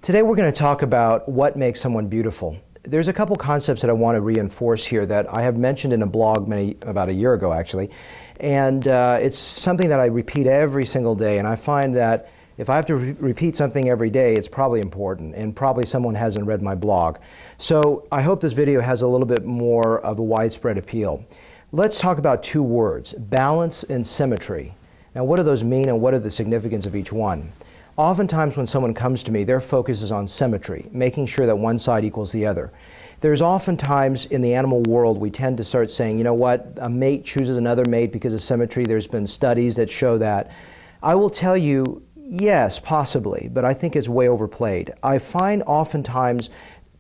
Today we're going to talk about what makes someone beautiful. There's a couple concepts that I want to reinforce here that I have mentioned in a blog about a year ago actually, and it's something that I repeat every single day, and I find that if I have to repeat something every day, it's probably important, and probably someone hasn't read my blog. So I hope this video has a little bit more of a widespread appeal. Let's talk about two words, balance and symmetry. Now what do those mean and what are the significance of each one? Oftentimes when someone comes to me, their focus is on symmetry, making sure that one side equals the other. There's oftentimes in the animal world we tend to start saying, you know what, a mate chooses another mate because of symmetry. There's been studies that show that. I will tell you, yes, possibly, but I think it's way overplayed. I find oftentimes,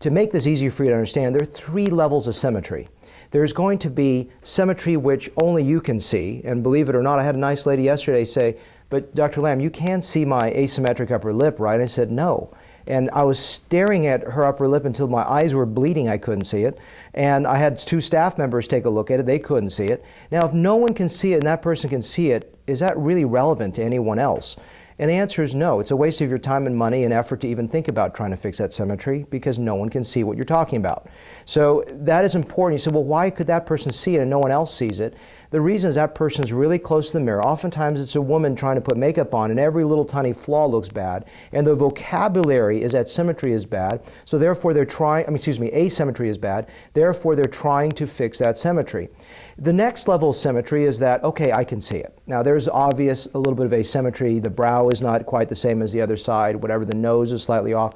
to make this easier for you to understand, there are three levels of symmetry. There's going to be symmetry which only you can see, and believe it or not, I had a nice lady yesterday say, but Dr. Lamb, you can see my asymmetric upper lip, right? I said, no. And I was staring at her upper lip until my eyes were bleeding. I couldn't see it. And I had two staff members take a look at it. They couldn't see it. Now, if no one can see it and that person can see it, is that really relevant to anyone else? And the answer is no. It's a waste of your time and money and effort to even think about trying to fix that symmetry because no one can see what you're talking about. So that is important. You say, well, why could that person see it and no one else sees it? The reason is that person is really close to the mirror. Oftentimes it's a woman trying to put makeup on and every little tiny flaw looks bad. And the vocabulary is that symmetry is bad. So therefore they're asymmetry is bad. Therefore they're trying to fix that symmetry. The next level of symmetry is that, okay, I can see it. Now there's obvious a little bit of asymmetry. The brow is not quite the same as the other side, whatever, the nose is slightly off.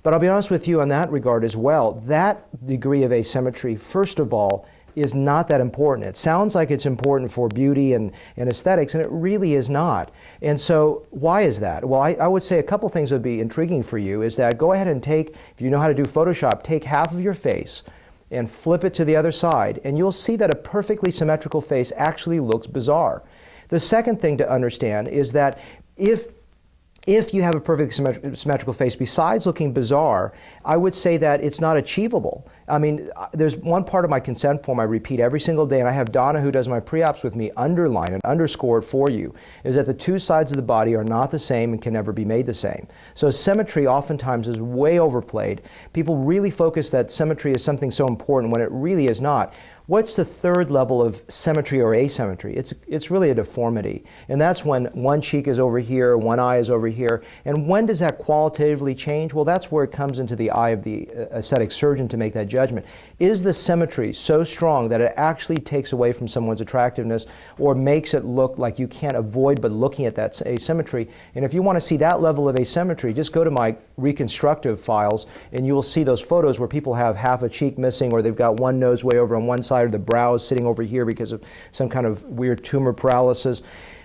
But I'll be honest with you on that regard as well. That degree of asymmetry, first of all, is not that important. It sounds like it's important for beauty and aesthetics, and it really is not. And so why is that? Well, I would say a couple things would be intriguing for you is that go ahead and take, if you know how to do Photoshop, take half of your face and flip it to the other side, and you'll see that a perfectly symmetrical face actually looks bizarre. The second thing to understand is that if you have a perfectly symmetrical face, besides looking bizarre, I would say that it's not achievable. I mean, there's one part of my consent form I repeat every single day, and I have Donna, who does my pre-ops with me, underline and underscore it for you, is that the two sides of the body are not the same and can never be made the same. So symmetry oftentimes is way overplayed. People really focus that symmetry is something so important when it really is not. What's the third level of symmetry or asymmetry? It's really a deformity. And that's when one cheek is over here, one eye is over here. And when does that qualitatively change? Well, that's where it comes into the eye of the aesthetic surgeon to make that judgment. Is the symmetry so strong that it actually takes away from someone's attractiveness or makes it look like you can't avoid but looking at that asymmetry? And if you want to see that level of asymmetry, just go to my reconstructive files and you will see those photos where people have half a cheek missing or they've got one nose way over on one side or the brow is sitting over here because of some kind of weird tumor paralysis.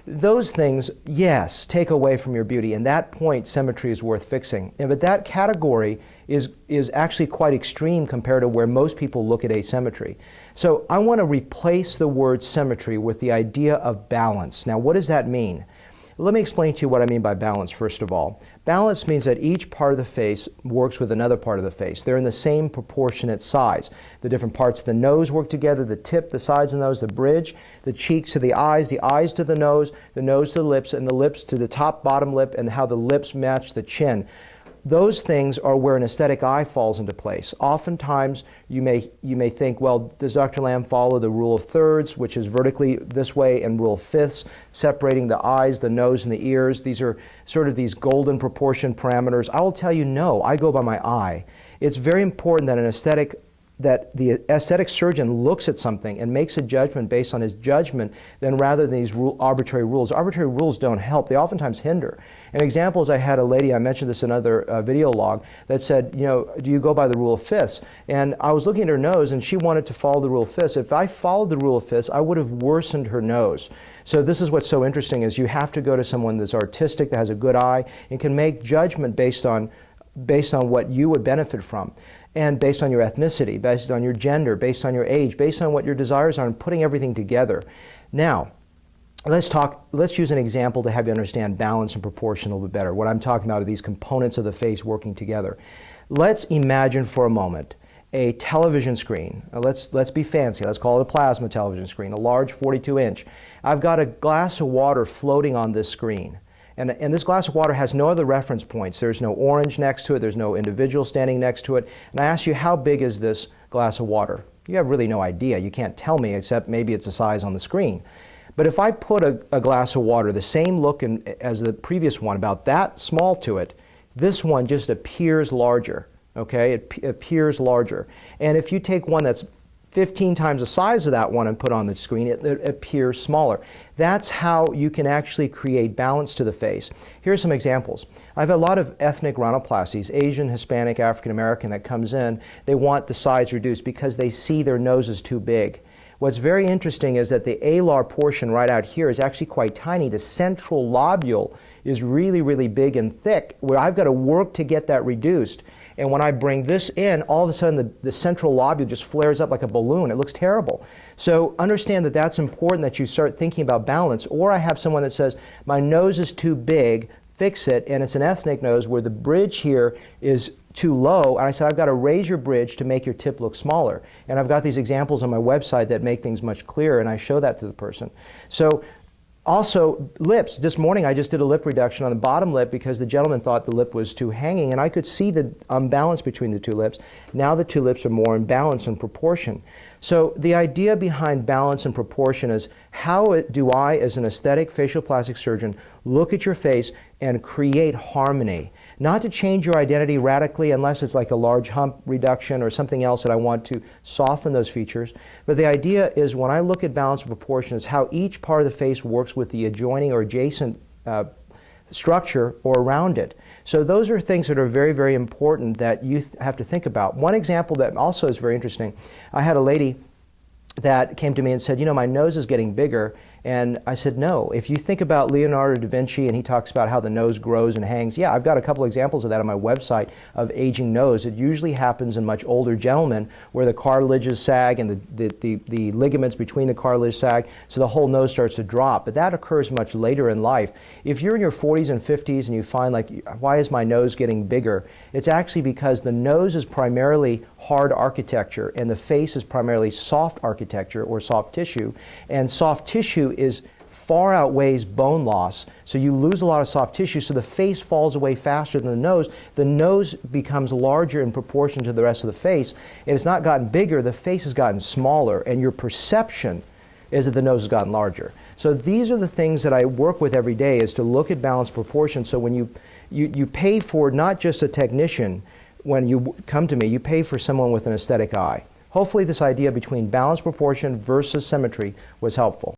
Those things, yes, take away from your beauty, and that point, symmetry is worth fixing. But that category is actually quite extreme compared to where most people look at asymmetry. So I want to replace the word symmetry with the idea of balance. Now, what does that mean? Let me explain to you what I mean by balance, first of all. Balance means that each part of the face works with another part of the face. They're in the same proportionate size. The different parts of the nose work together, the tip, the sides of the nose, the bridge, the cheeks to the eyes to the nose to the lips, and the lips to the top, bottom lip, and how the lips match the chin. Those things are where an aesthetic eye falls into place. Oftentimes, you may think, well, does Dr. Lamb follow the rule of thirds, which is vertically this way, and rule of fifths, separating the eyes, the nose, and the ears? These are sort of these golden proportion parameters. I will tell you, no, I go by my eye. It's very important that the aesthetic surgeon looks at something and makes a judgment based on his judgment then rather than these arbitrary rules. Arbitrary rules don't help. They oftentimes hinder. An example is I had a lady, I mentioned this in another video log, that said, you know, do you go by the rule of fifths? And I was looking at her nose and she wanted to follow the rule of fifths. If I followed the rule of fifths, I would have worsened her nose. So this is what's so interesting is you have to go to someone that's artistic, that has a good eye, and can make judgment based on what you would benefit from. And based on your ethnicity, based on your gender, based on your age, based on what your desires are, and putting everything together. Now, let's use an example to have you understand balance and proportion a little bit better. What I'm talking about are these components of the face working together. Let's imagine for a moment a television screen. Let's be fancy. Let's call it a plasma television screen, a large 42-inch. I've got a glass of water floating on this screen. And this glass of water has no other reference points. There's no orange next to it. There's no individual standing next to it. And I ask you, how big is this glass of water? You have really no idea. You can't tell me, except maybe it's the size on the screen. But if I put a glass of water, the same look as the previous one, about that small to it, this one just appears larger, okay? It appears larger. And if you take one that's 15 times the size of that one and put on the screen, it appears smaller. That's how you can actually create balance to the face. Here are some examples. I've had a lot of ethnic rhinoplasties, Asian, Hispanic, African American, that comes in. They want the sides reduced because they see their nose is too big. What's very interesting is that the alar portion right out here is actually quite tiny. The central lobule is really, really big and thick, where I've got to work to get that reduced. And when I bring this in, all of a sudden the central lobule just flares up like a balloon. It looks terrible. So understand that that's important, that you start thinking about balance. Or I have someone that says, my nose is too big, fix it, and it's an ethnic nose where the bridge here is too low. And I said, I've got to raise your bridge to make your tip look smaller. And I've got these examples on my website that make things much clearer, and I show that to the person. So also, lips. This morning I just did a lip reduction on the bottom lip because the gentleman thought the lip was too hanging, and I could see the imbalance between the two lips. Now the two lips are more in balance and proportion. So the idea behind balance and proportion is, how do I, as an aesthetic facial plastic surgeon, look at your face and create harmony? Not to change your identity radically unless it's like a large hump reduction or something else that I want to soften those features. But the idea is, when I look at balance and proportion, is how each part of the face works with the adjoining or adjacent structure or around it. So those are things that are very, very important that you have to think about. One example that also is very interesting, I had a lady that came to me and said, you know, my nose is getting bigger. And I said, no. If you think about Leonardo da Vinci, and he talks about how the nose grows and hangs, yeah, I've got a couple examples of that on my website of aging nose. It usually happens in much older gentlemen where the cartilages sag and the ligaments between the cartilage sag, so the whole nose starts to drop. But that occurs much later in life. If you're in your 40s and 50s and you find, like, why is my nose getting bigger? It's actually because the nose is primarily hard architecture and the face is primarily soft architecture or soft tissue. And soft tissue is far outweighs bone loss, so you lose a lot of soft tissue, so the face falls away faster than the nose. The nose becomes larger in proportion to the rest of the face, and it's not gotten bigger, the face has gotten smaller, and your perception is that the nose has gotten larger. So these are the things that I work with every day, is to look at balance proportion. So when you pay for not just a technician, when you come to me, you pay for someone with an aesthetic eye. Hopefully this idea between balance proportion versus symmetry was helpful.